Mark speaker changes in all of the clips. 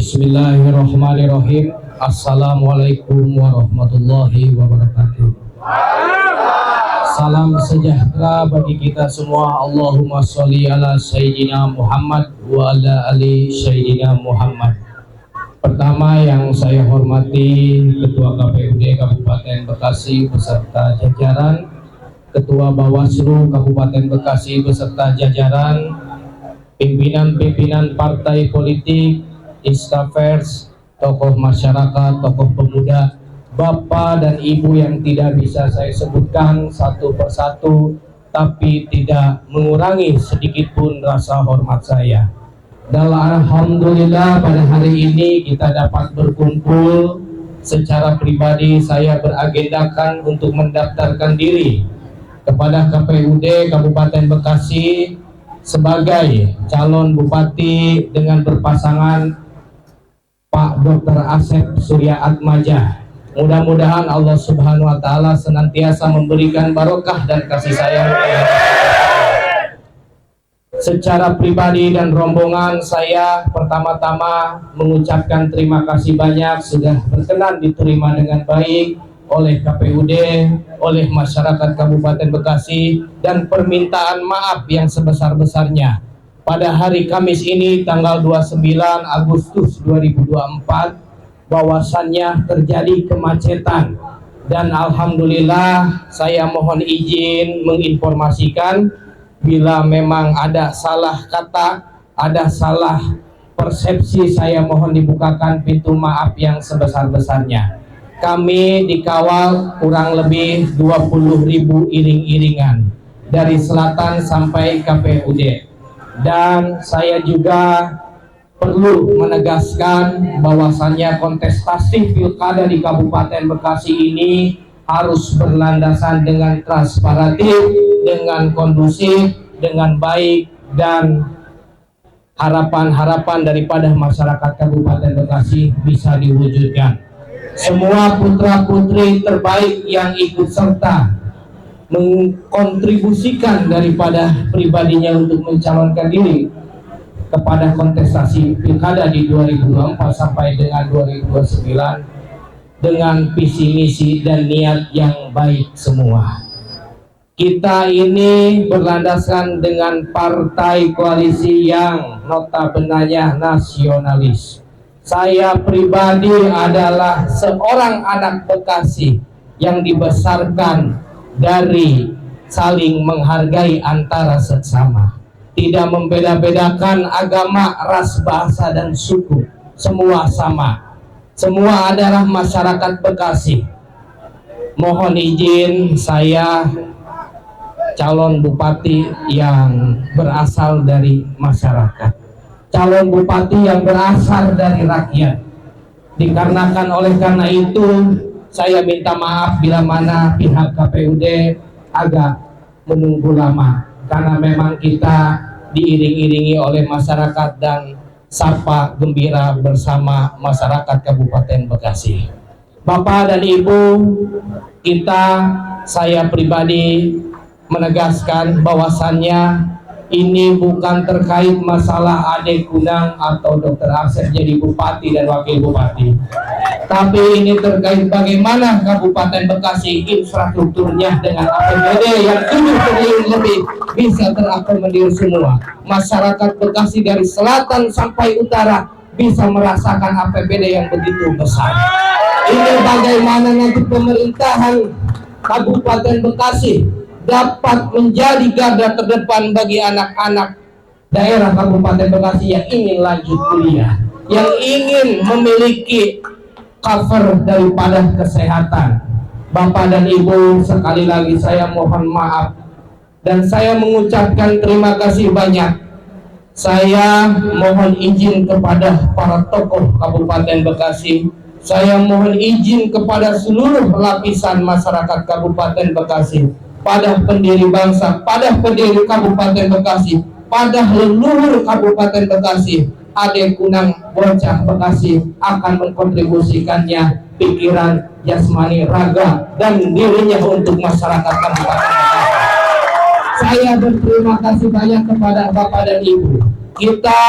Speaker 1: Bismillahirrahmanirrahim. Assalamualaikum warahmatullahi wabarakatuh. Salam sejahtera bagi kita semua. Allahumma sholli ala Sayyidina Muhammad wa ala ali Sayyidina Muhammad. Pertama yang saya hormati Ketua KPUD Kabupaten Bekasi beserta jajaran, Ketua Bawaslu Kabupaten Bekasi beserta jajaran, pimpinan-pimpinan partai politik, Instafers, tokoh masyarakat, tokoh pemuda, bapak dan ibu yang tidak bisa saya sebutkan satu persatu, tapi tidak mengurangi sedikit pun rasa hormat saya. Dan alhamdulillah pada hari ini kita dapat berkumpul. Secara pribadi saya beragendakan untuk mendaftarkan diri kepada KPUD Kabupaten Bekasi sebagai calon bupati dengan berpasangan Pak Dr. Asep Surya Atmaja. Mudah-mudahan Allah Subhanahu wa Ta'ala senantiasa memberikan barokah dan kasih sayang. Secara pribadi dan rombongan, saya pertama-tama mengucapkan terima kasih banyak sudah berkenan diterima dengan baik oleh KPUD, oleh masyarakat Kabupaten Bekasi, dan permintaan maaf yang sebesar-besarnya. Pada hari Kamis ini tanggal 29 Agustus 2024 bahwasannya terjadi kemacetan, dan alhamdulillah saya mohon izin menginformasikan bila memang ada salah kata, ada salah persepsi, saya mohon dibukakan pintu maaf yang sebesar-besarnya. Kami dikawal kurang lebih 20.000 iring-iringan dari selatan sampai KPUD. Dan saya juga perlu menegaskan bahwasannya kontestasi pilkada di Kabupaten Bekasi ini harus berlandasan dengan transparantif, dengan kondusif, dengan baik, dan harapan-harapan daripada masyarakat Kabupaten Bekasi bisa diwujudkan. Semua putra-putri terbaik yang ikut serta mengkontribusikan daripada pribadinya untuk mencalonkan diri kepada kontestasi pilkada di 2024 sampai dengan 2029 dengan visi misi dan niat yang baik semua. Kita ini berlandaskan dengan partai koalisi yang notabenanya nasionalis. Saya pribadi adalah seorang anak Bekasi yang dibesarkan dari saling menghargai antara sesama, tidak membeda-bedakan agama, ras, bahasa, dan suku. Semua sama, semua adalah masyarakat Bekasi. Mohon izin, saya calon bupati yang berasal dari masyarakat, calon bupati yang berasal dari rakyat. Dikarenakan oleh karena itu saya minta maaf bila mana pihak KPUD agak menunggu lama, karena memang kita diiring-iringi oleh masyarakat dan sapa gembira bersama masyarakat Kabupaten Bekasi. Bapak dan Ibu, saya pribadi menegaskan bahwasannya ini bukan terkait masalah Ade Kunang atau Dr. Asep jadi bupati dan wakil bupati, tapi ini terkait bagaimana Kabupaten Bekasi infrastrukturnya dengan APBD yang 7 triliun lebih bisa terakomodir semua. Masyarakat Bekasi dari selatan sampai utara bisa merasakan APBD yang begitu besar. Ini bagaimana nanti pemerintahan Kabupaten Bekasi dapat menjadi garda terdepan bagi anak-anak daerah Kabupaten Bekasi yang ingin lanjut kuliah, yang ingin memiliki cover daripada kesehatan. Bapak dan Ibu, sekali lagi saya mohon maaf dan saya mengucapkan terima kasih banyak. Saya mohon izin kepada para tokoh Kabupaten Bekasi, saya mohon izin kepada seluruh lapisan masyarakat Kabupaten Bekasi, pada pendiri bangsa, pada pendiri Kabupaten Bekasi, pada leluhur Kabupaten Bekasi. Ade Kunang bocah Bekasi akan mengkontribusikannya pikiran, jasmani, raga, dan dirinya untuk masyarakat Kabupaten Bekasi. Saya berterima kasih banyak kepada Bapak dan Ibu. kita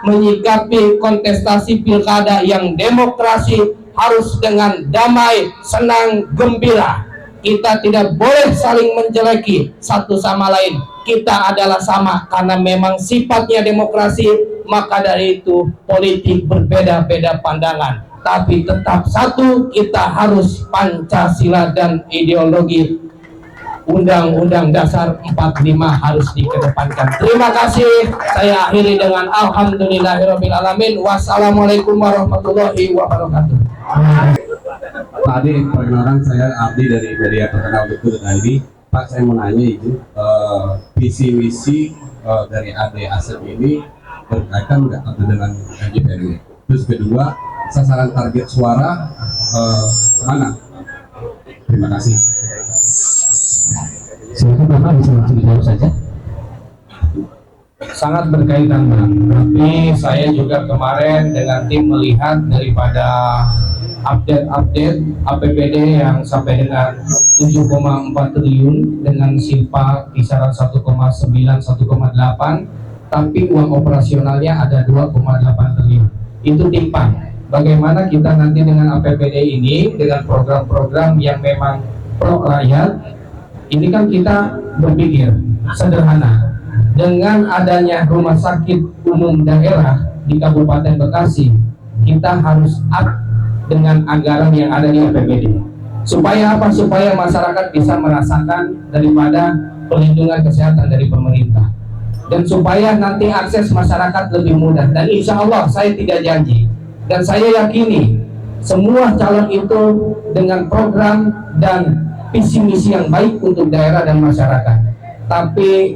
Speaker 1: menyikapi kontestasi pilkada yang demokrasi harus dengan damai, senang, gembira. Kita tidak boleh saling menjeleki satu sama lain. Kita adalah sama karena memang sifatnya demokrasi, maka dari itu politik berbeda-beda pandangan. Tapi tetap satu, kita harus Pancasila dan ideologi Undang-Undang Dasar 45 harus dikedepankan. Terima kasih. Saya akhiri dengan alhamdulillahirrabbilalamin. Wassalamualaikum warahmatullahi wabarakatuh.
Speaker 2: Tadi perkenalkan, saya Abdi dari Media Terkenal Detik.id. Pak, saya mau nanya itu visi misi dari AD Asep ini berkaitan nggak dengan KJPN? Terus kedua, sasaran target suara mana? Terima kasih.
Speaker 3: Silakan Bapak bisa langsung dijawab saja.
Speaker 1: Sangat berkaitan, Bang. Tapi saya juga kemarin dengan tim melihat daripada update APBD yang sampai dengan 7,4 triliun dengan silpa kisaran 1,9 1,8, tapi uang operasionalnya ada 2,8 triliun. Itu timpang. Bagaimana kita nanti dengan APBD ini dengan program-program yang memang pro rakyat. Ini kan kita berpikir sederhana. Dengan adanya rumah sakit umum daerah di Kabupaten Bekasi, kita harus up dengan anggaran yang ada di APBD. Supaya apa? Supaya masyarakat bisa merasakan daripada perlindungan kesehatan dari pemerintah. Dan supaya nanti akses masyarakat lebih mudah. Dan insya Allah saya tidak janji. Dan saya yakini semua calon itu dengan program dan visi misi yang baik untuk daerah dan masyarakat. Tapi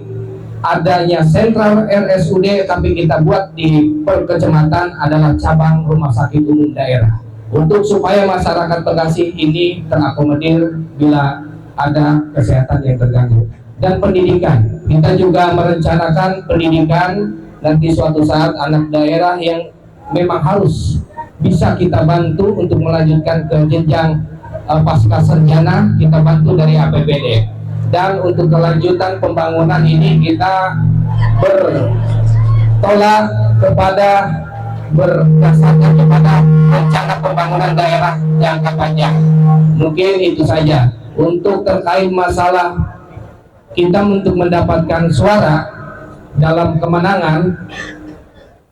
Speaker 1: adanya sentral RSUD tapi kita buat di per kecamatan adalah cabang rumah sakit umum daerah. Untuk supaya masyarakat Bekasi ini terakomodir bila ada kesehatan yang terganggu. Dan pendidikan, kita juga merencanakan pendidikan nanti suatu saat anak daerah yang memang harus bisa kita bantu untuk melanjutkan ke jenjang pasca sarjana, kita bantu dari APBD. Dan untuk kelanjutan pembangunan ini kita bertolak kepada berdasarkan kepada rencana pembangunan daerah jangka panjang. Mungkin itu saja. Untuk terkait masalah kita untuk mendapatkan suara dalam kemenangan,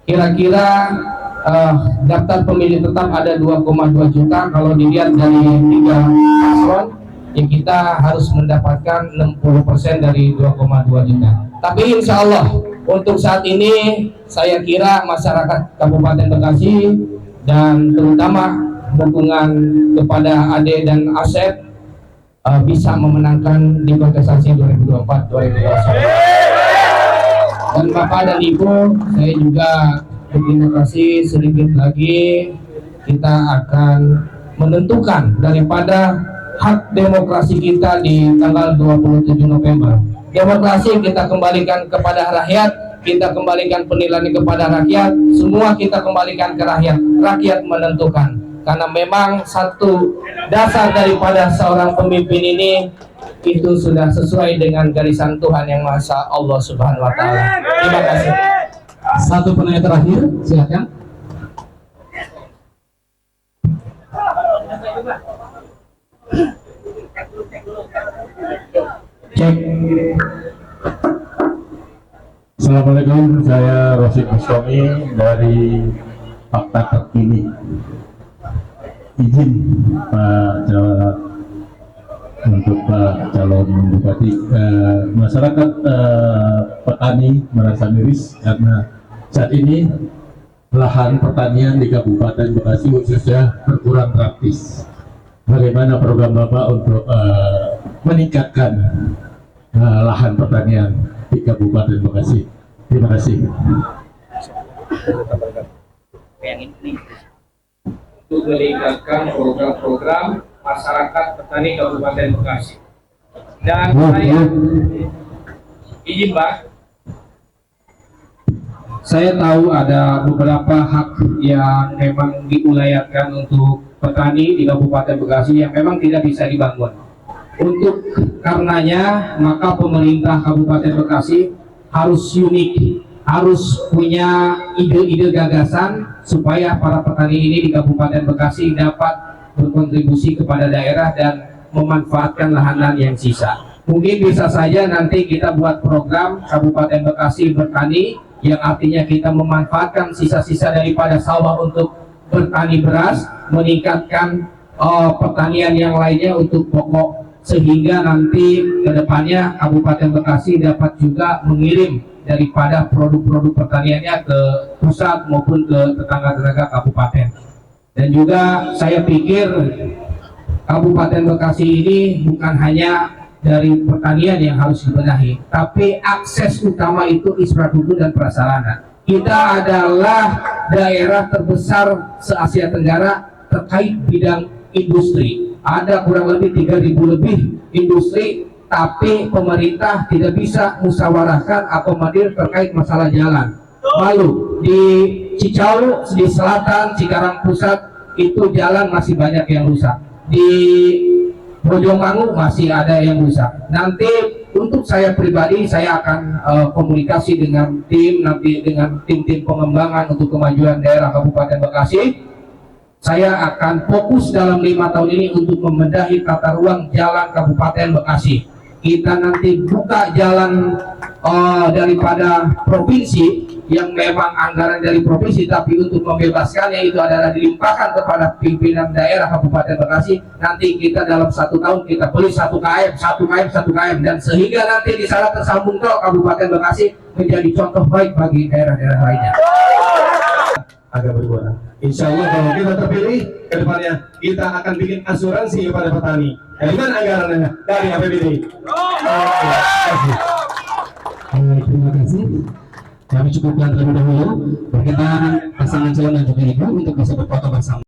Speaker 1: kira-kira daftar pemilih tetap ada 2,2 juta. Kalau dilihat dari 3 paslon, ya kita harus mendapatkan 60% dari 2,2 juta. Tapi insya Allah untuk saat ini saya kira masyarakat Kabupaten Bekasi dan terutama dukungan kepada Ade dan Asep bisa memenangkan di kontestasi 2024-2029. Dan Bapak dan Ibu, saya juga terima kasih. Sedikit lagi kita akan menentukan daripada hak demokrasi kita di tanggal 27 November. Demokrasi kita kembalikan kepada rakyat, kita kembalikan penilaian kepada rakyat, semua kita kembalikan ke rakyat. Rakyat menentukan. Karena memang satu dasar daripada seorang pemimpin ini itu sudah sesuai dengan garisan Tuhan yang Maha Allah Subhanahu wa taala. Terima kasih.
Speaker 3: Satu penanya terakhir, silakan.
Speaker 4: Cek. Assalamualaikum, saya Rosid Bustami dari Fakta Terkini. Izin Pak untuk Pak calon bupati, masyarakat petani merasa miris karena saat ini lahan pertanian di Kabupaten Bekasi khususnya berkurang drastis. Bagaimana program Bapak untuk meningkatkan lahan pertanian di Kabupaten Bekasi? Terima kasih.
Speaker 1: Untuk meningkatkan program-program masyarakat petani Kabupaten Bekasi. Dan saya izin Pak, saya tahu ada beberapa hak yang memang diulayatkan untuk petani di Kabupaten Bekasi yang memang tidak bisa dibangun. Untuk karenanya maka pemerintah Kabupaten Bekasi harus unik, harus punya ide-ide gagasan supaya para petani ini di Kabupaten Bekasi dapat berkontribusi kepada daerah dan memanfaatkan lahan yang sisa. Mungkin bisa saja nanti kita buat program Kabupaten Bekasi Bertani, yang artinya kita memanfaatkan sisa-sisa daripada sawah untuk bertani beras, meningkatkan pertanian yang lainnya untuk pokok, sehingga nanti ke depannya Kabupaten Bekasi dapat juga mengirim daripada produk-produk pertaniannya ke pusat maupun ke tetangga-tetangga kabupaten. Dan juga saya pikir Kabupaten Bekasi ini bukan hanya dari pertanian yang harus dibenahi, tapi akses utama itu infrastruktur dan prasarana. Kita adalah daerah terbesar se-Asia Tenggara terkait bidang industri. Ada kurang lebih 3.000 lebih industri, tapi pemerintah tidak bisa musyawarahkan akomodir terkait masalah jalan. Lalu di Cicau, di selatan, Cikarang Pusat, itu jalan masih banyak yang rusak. Di Bojongmangu masih ada yang rusak. Nanti untuk saya pribadi, saya akan komunikasi dengan tim, nanti dengan tim-tim pengembangan untuk kemajuan daerah Kabupaten Bekasi. Saya akan fokus dalam 5 tahun ini untuk membenahi tata ruang jalan Kabupaten Bekasi. Kita nanti buka jalan daripada provinsi yang memang anggaran dari provinsi, tapi untuk membebaskannya itu adalah dilimpahkan kepada pimpinan daerah Kabupaten Bekasi. Nanti kita dalam 1 tahun kita beli 1 km, dan sehingga nanti di sana tersambung tol Kabupaten Bekasi menjadi contoh baik bagi daerah-daerah lainnya.
Speaker 5: Agak berkurang. Insya Allah kalau kita terpilih ke depannya kita akan bikin asuransi kepada petani. Dari mana anggarannya? Dari APBD.
Speaker 3: Terima kasih. Kami cukupkan terlebih dahulu berkenan pasangan calon dan juga ibu untuk bisa berfoto bersama.